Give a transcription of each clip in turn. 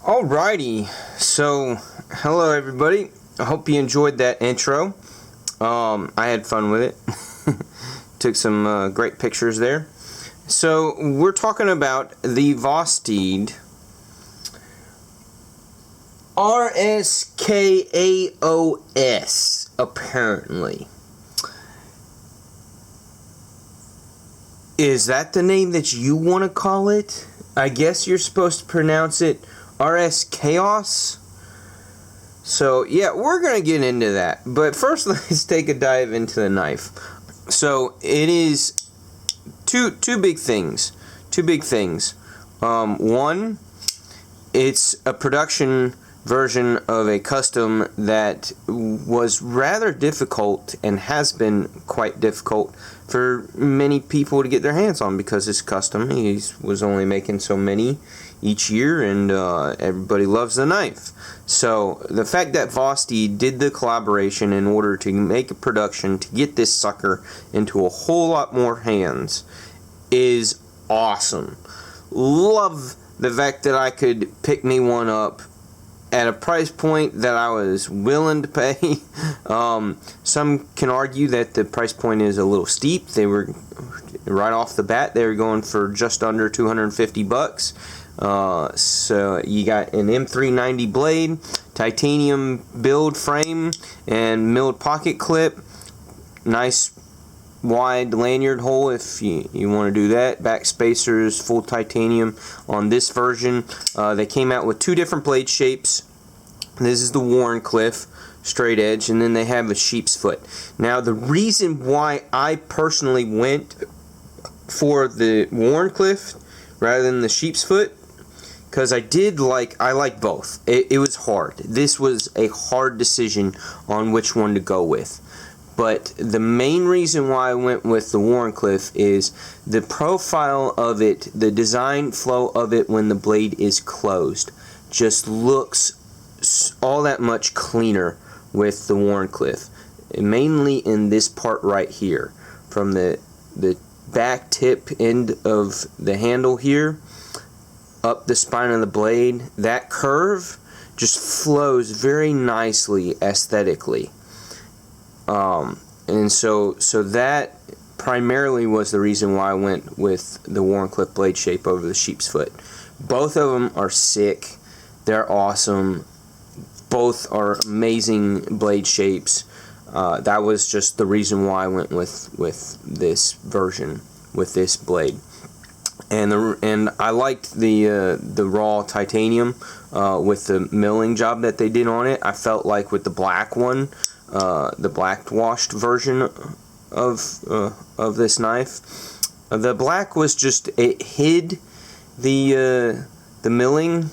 Alrighty, so hello everybody. I hope you enjoyed that intro. I had fun with it. Took some great pictures there. So we're talking about the Vosteed RSKAOS, apparently. Is that the name that you want to call it? I guess you're supposed to pronounce it RS Chaos. So yeah, we're gonna get into that, but first let's take a dive into the knife. So it is two big things. One, it's a production version of a custom that was rather difficult and has been quite difficult for many people to get their hands on because it's custom. He was only making so many each year, and everybody loves the knife. So the fact that Vosteed did the collaboration in order to make a production to get this sucker into a whole lot more hands is awesome. Love the fact that I could pick me one up at a price point that I was willing to pay. Some can argue that the price point is a little steep. They were right off the bat. They were going for just under $250. So you got an M390 blade, titanium build frame, and milled pocket clip. Nice wide lanyard hole if you want to do that. Back spacers, full titanium on this version. They came out with two different blade shapes. This is the Wharncliffe straight edge, and then they have a sheep's foot. Now the reason why I personally went for the Wharncliffe rather than the sheep's foot, because I like both. It was hard. This was a hard decision on which one to go with. But the main reason why I went with the Wharncliffe is the profile of it, the design flow of it when the blade is closed, just looks all that much cleaner with the Wharncliffe. Mainly in this part right here, from the back tip end of the handle here, up the spine of the blade, that curve just flows very nicely aesthetically. And so that primarily was the reason why I went with the Wharncliffe blade shape over the sheep's foot. Both of them are sick. They're awesome. Both are amazing blade shapes. That was just the reason why I went with this version, with this blade. And I liked the raw titanium with the milling job that they did on it. I felt like with the black one, the black washed version of this knife, the black was just, it hid the milling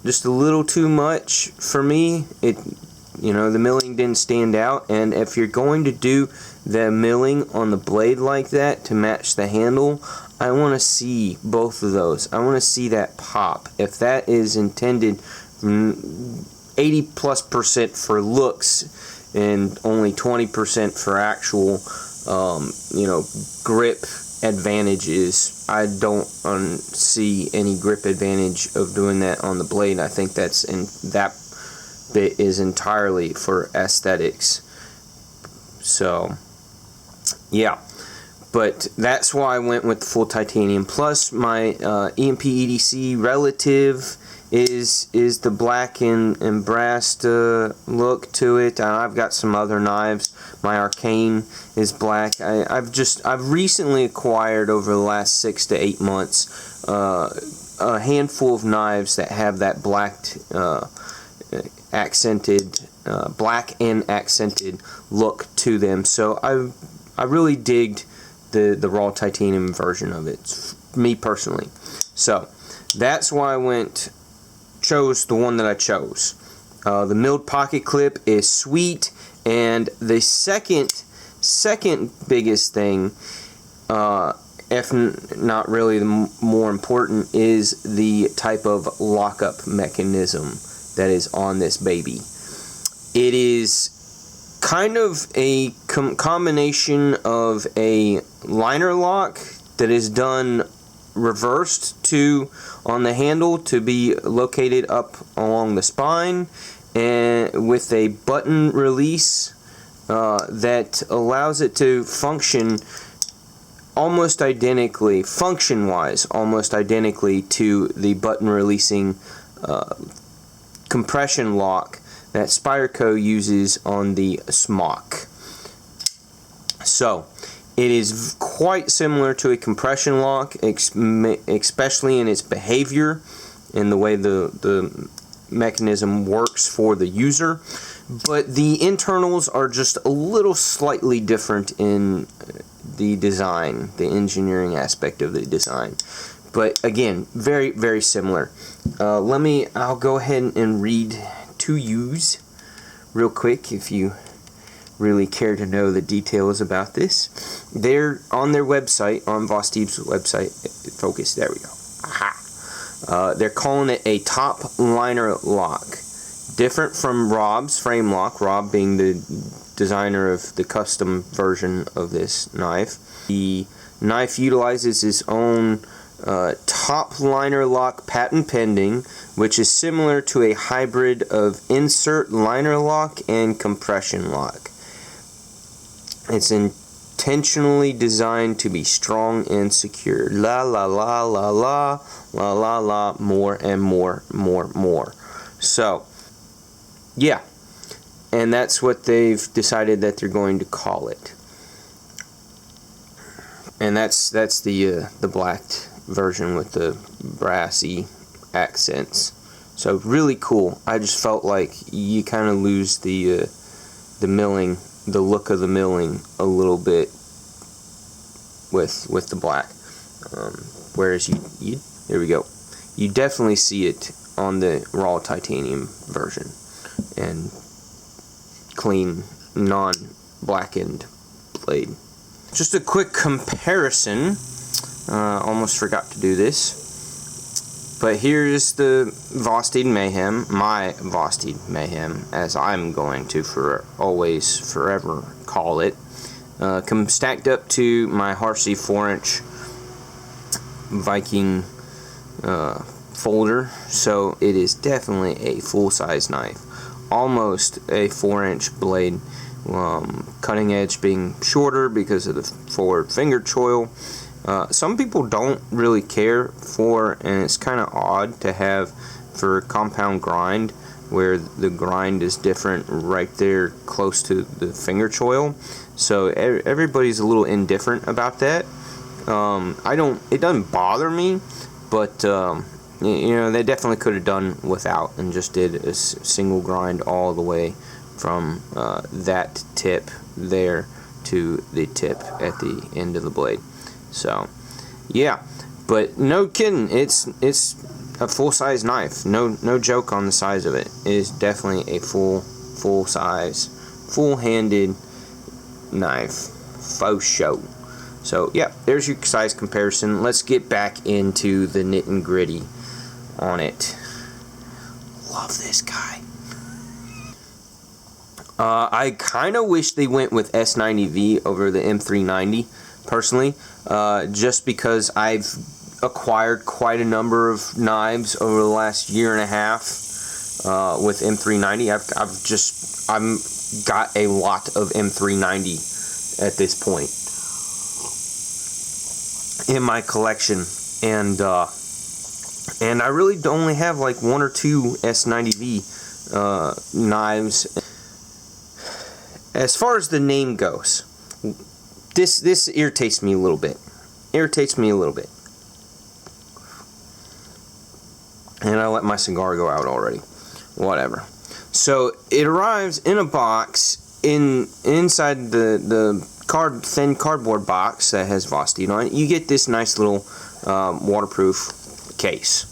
just a little too much for me. The milling didn't stand out, and if you're going to do the milling on the blade like that to match the handle, I want to see both of those. I want to see that pop. If that is intended 80+% for looks and only 20% for actual grip advantages, I don't see any grip advantage of doing that on the blade. I think that bit is entirely for aesthetics. So yeah, but that's why I went with the full titanium. Plus my EMP EDC relative is the black and brass look to it. I've got some other knives. My Arcane is black. I've recently acquired over the last 6 to 8 months a handful of knives that have that black accented black and accented look to them. So I really digged the raw titanium version of it, me personally. So that's why I chose the one that I chose. The milled pocket clip is sweet, and the second biggest thing, if not really the more important, is the type of lockup mechanism that is on this baby. It is kind of a combination of a liner lock that is done reversed to on the handle to be located up along the spine, and with a button release that allows it to function almost identically, function-wise, almost identically to the button releasing compression lock that Spyderco uses on the Smock. So it is quite similar to a compression lock, especially in its behavior and the way the mechanism works for the user, but the internals are just a little slightly different in the design, the engineering aspect of the design. But again, very, very similar. I'll go ahead and read to yous real quick if you really care to know the details about this. They're on their website, on Vosteed's website. Focus, there we go. Aha. They're calling it a top liner lock. Different from Rob's frame lock, Rob being the designer of the custom version of this knife. The knife utilizes its own top liner lock patent pending, which is similar to a hybrid of insert liner lock and compression lock. It's intentionally designed to be strong and secure. La la la la la la la la, more and more. So yeah, and that's what they've decided that they're going to call it. And that's the blacked version with the brassy accents. So really cool. I just felt like you kind of lose the milling, the look of the milling a little bit with the black. Whereas you there we go. You definitely see it on the raw titanium version and clean, non-blackened blade. Just a quick comparison. Almost forgot to do this, but here's the Vosteed Mayhem, my Vosteed Mayhem, as I'm going to forever call it. Stacked up to my Harsey 4-inch Viking folder, so it is definitely a full-size knife. Almost a 4-inch blade, cutting edge being shorter because of the forward finger choil. Some people don't really care for, and it's kind of odd to have for compound grind where the grind is different right there close to the finger choil. So everybody's a little indifferent about that. It doesn't bother me, but you know, they definitely could have done without and just did a single grind all the way from that tip there to the tip at the end of the blade. So yeah, but no kidding, it's a full-size knife. No joke on the size of it. It is definitely a full-size, full-handed knife, faux show. So yeah, there's your size comparison. Let's get back into the nit and gritty on it. Love this guy. I kind of wish they went with S90V over the M390 personally, just because I've acquired quite a number of knives over the last year and a half with M390. I've got a lot of M390 at this point in my collection, and I really only have like one or two S90V knives. As far as the name goes, this irritates me a little bit. And I let my cigar go out already. Whatever. So it arrives in a box inside the thin cardboard box that has Vosteed on it. You get this nice little waterproof case.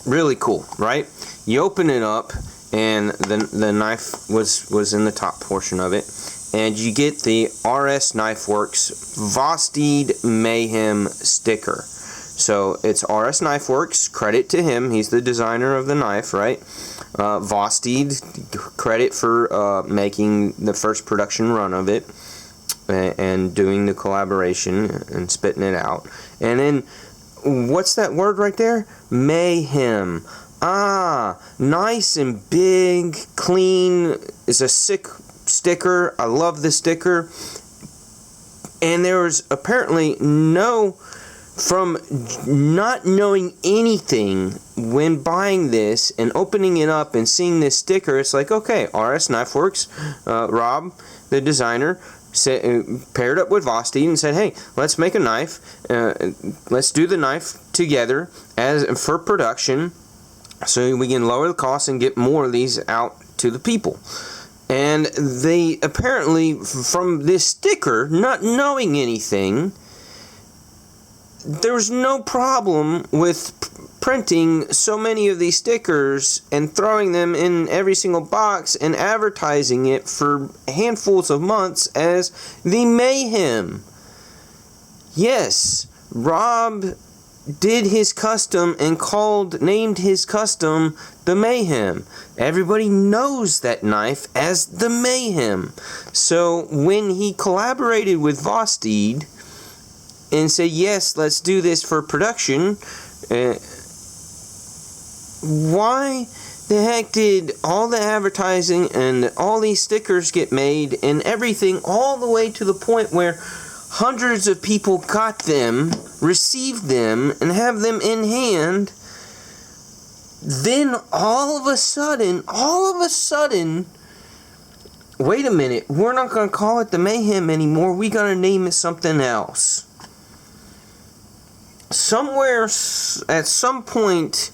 Really cool, right? You open it up, and the knife was in the top portion of it, and you get the RS Knife Works Vosteed Mayhem sticker. So it's RS Knife Works, credit to him, he's the designer of the knife, right? Vosteed, credit for making the first production run of it and doing the collaboration and spitting it out. And then, what's that word right there? Mayhem. Ah, nice and big, clean. It's a sick sticker. I love the sticker. And there was apparently from not knowing anything when buying this and opening it up and seeing this sticker, it's like, okay, RS Knife Works, Rob, the designer, paired up with Vosteed and said, hey, let's make a knife. Let's do the knife together for production so we can lower the cost and get more of these out to the people. And they apparently, from this sticker, not knowing anything, there was no problem with printing so many of these stickers and throwing them in every single box and advertising it for handfuls of months as the Mayhem. Yes, Rob did his custom and named his custom the Mayhem. Everybody knows that knife as the Mayhem. So when he collaborated with Vosteed and said, yes, let's do this for production, why the heck did all the advertising and all these stickers get made and everything all the way to the point where hundreds of people got them, received them, and have them in hand? Then all of a sudden, wait a minute, we're not going to call it the Mayhem anymore, we got to name it something else. Somewhere, at some point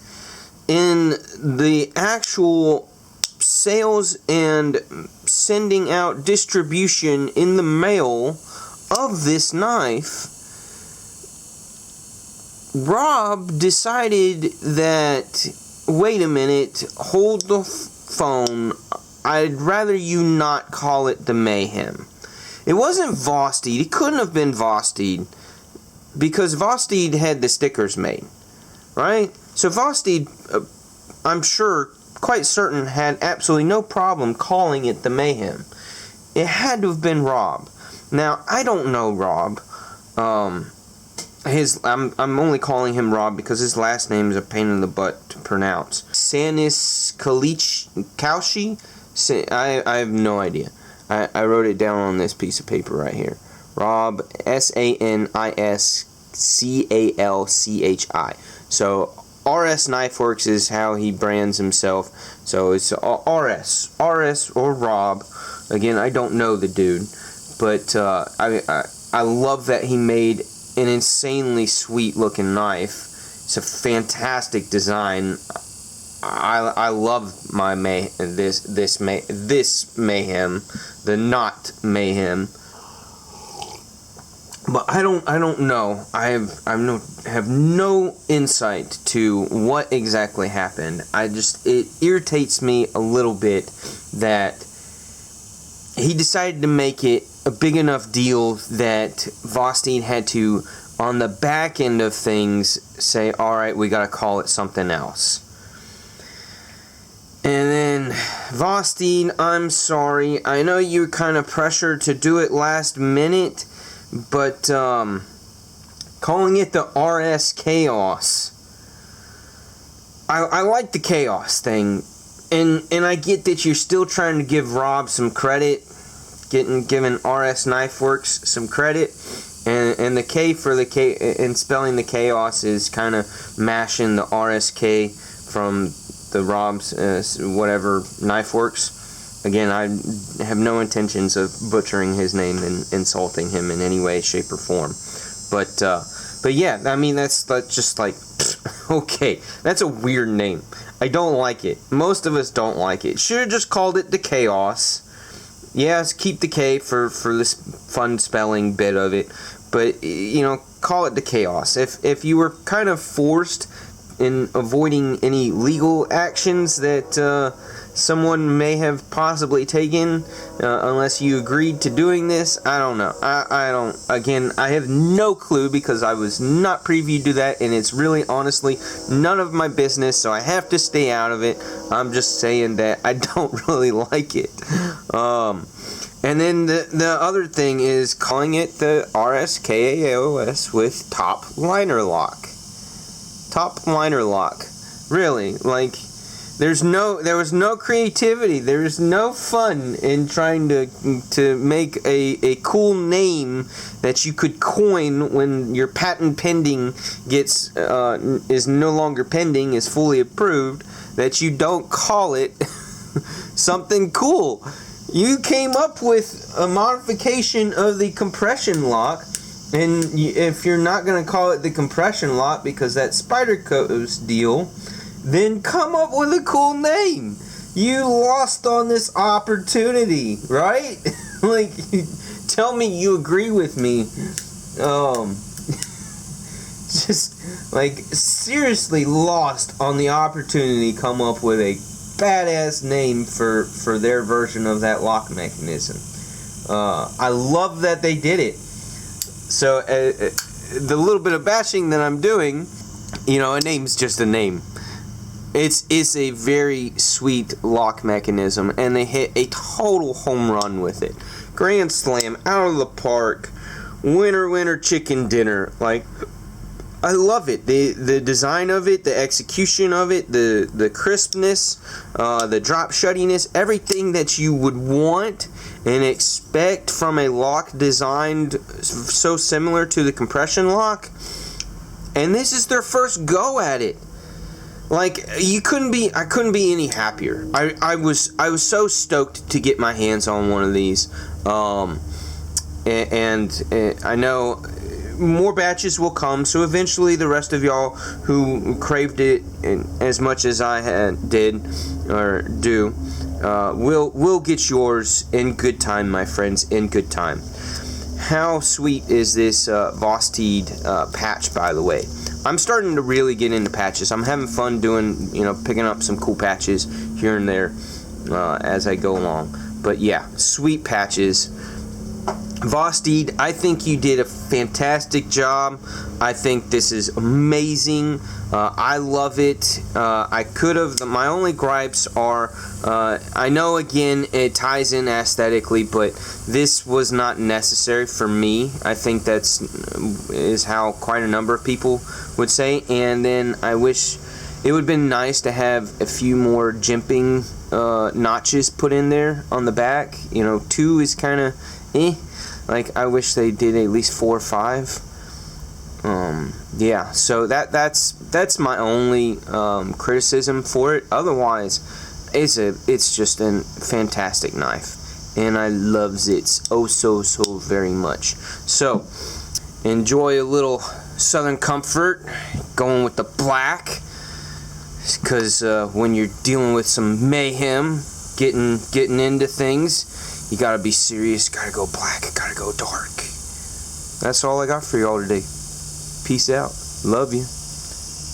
in the actual sales and sending out distribution in the mail of this knife, Rob decided that, wait a minute, hold the phone, I'd rather you not call it the Mayhem. It wasn't Vosteed, it couldn't have been Vosteed, because Vosteed had the stickers made, right? So Vosteed, I'm sure, quite certain, had absolutely no problem calling it the Mayhem. It had to have been Rob. Now, I don't know Rob. I'm only calling him Rob because his last name is a pain in the butt to pronounce. Kaushi? I have no idea. I wrote it down on this piece of paper right here. Rob, Saniscalchi. So RS Knife Works is how he brands himself. So it's RS or Rob. Again, I don't know the dude, but I love that he made an insanely sweet looking knife. It's a fantastic design. I love this Mayhem, the not Mayhem. But I don't know. I have no insight to what exactly happened. It irritates me a little bit that he decided to make it a big enough deal that Vosteed had to, on the back end of things, say, alright, we gotta call it something else. And then, Vosteed, I'm sorry, I know you're kind of pressured to do it last minute, but calling it the RS Chaos, I like the Chaos thing, and I get that you're still trying to give Rob some credit, giving RS Knife Works some credit, and the K for the K, and spelling the Chaos is kind of mashing the RSK from the Rob's whatever Knife Works. Again, I have no intentions of butchering his name and insulting him in any way, shape, or form. But yeah, I mean, that's just like, okay, that's a weird name. I don't like it. Most of us don't like it. Should have just called it the Chaos. Yes, keep the K for this fun spelling bit of it. But, you know, call it the Chaos. If you were kind of forced in avoiding any legal actions that someone may have possibly taken, unless you agreed to doing this, I don't know. I have no clue because I was not previewed to that, and it's really, honestly, none of my business, so I have to stay out of it. I'm just saying that I don't really like it. And then the other thing is calling it the RSKAOS with top liner lock. Top liner lock. Really, like, there was no creativity. There was no fun in trying to make a cool name that you could coin when your patent pending is no longer pending, is fully approved, that you don't call it something cool. You came up with a modification of the compression lock, and if you're not going to call it the compression lock because that's Spider Coast deal, then come up with a cool name. You lost on this opportunity, right? Like, tell me you agree with me. Just, like, seriously lost on the opportunity to come up with a badass name for their version of that lock mechanism. I love that they did it. So the little bit of bashing that I'm doing, a name's just a name. It's a very sweet lock mechanism, and they hit a total home run with it. Grand slam, out of the park, winner chicken dinner. Like, I love it. The design of it, the execution of it, the crispness, the drop shuttiness, everything that you would want and expect from a lock designed so similar to the compression lock. And this is their first go at it. Like, I couldn't be any happier. I was so stoked to get my hands on one of these. And I know more batches will come, so eventually the rest of y'all who craved it as much as I did or do will get yours in good time, my friends, in good time. How sweet is this Vosteed patch, by the way? I'm starting to really get into patches. I'm having fun doing, picking up some cool patches here and there as I go along. But yeah, sweet patches. Vosteed, I think you did a fantastic job. I think this is amazing. I love it. I could have. My only gripes are, I know again it ties in aesthetically, but this was not necessary for me. I think is how quite a number of people would say. And then I wish it would have been nice to have a few more jimping notches put in there on the back. 2 is kind of eh. Like, I wish they did at least 4 or 5. Yeah, so that's my only criticism for it. Otherwise, it's just a fantastic knife, and I loves it so very much. So enjoy a little Southern Comfort, going with the black, because when you're dealing with some mayhem, getting into things, you gotta be serious, gotta go black, gotta go dark. That's all I got for y'all today. Peace out. Love you.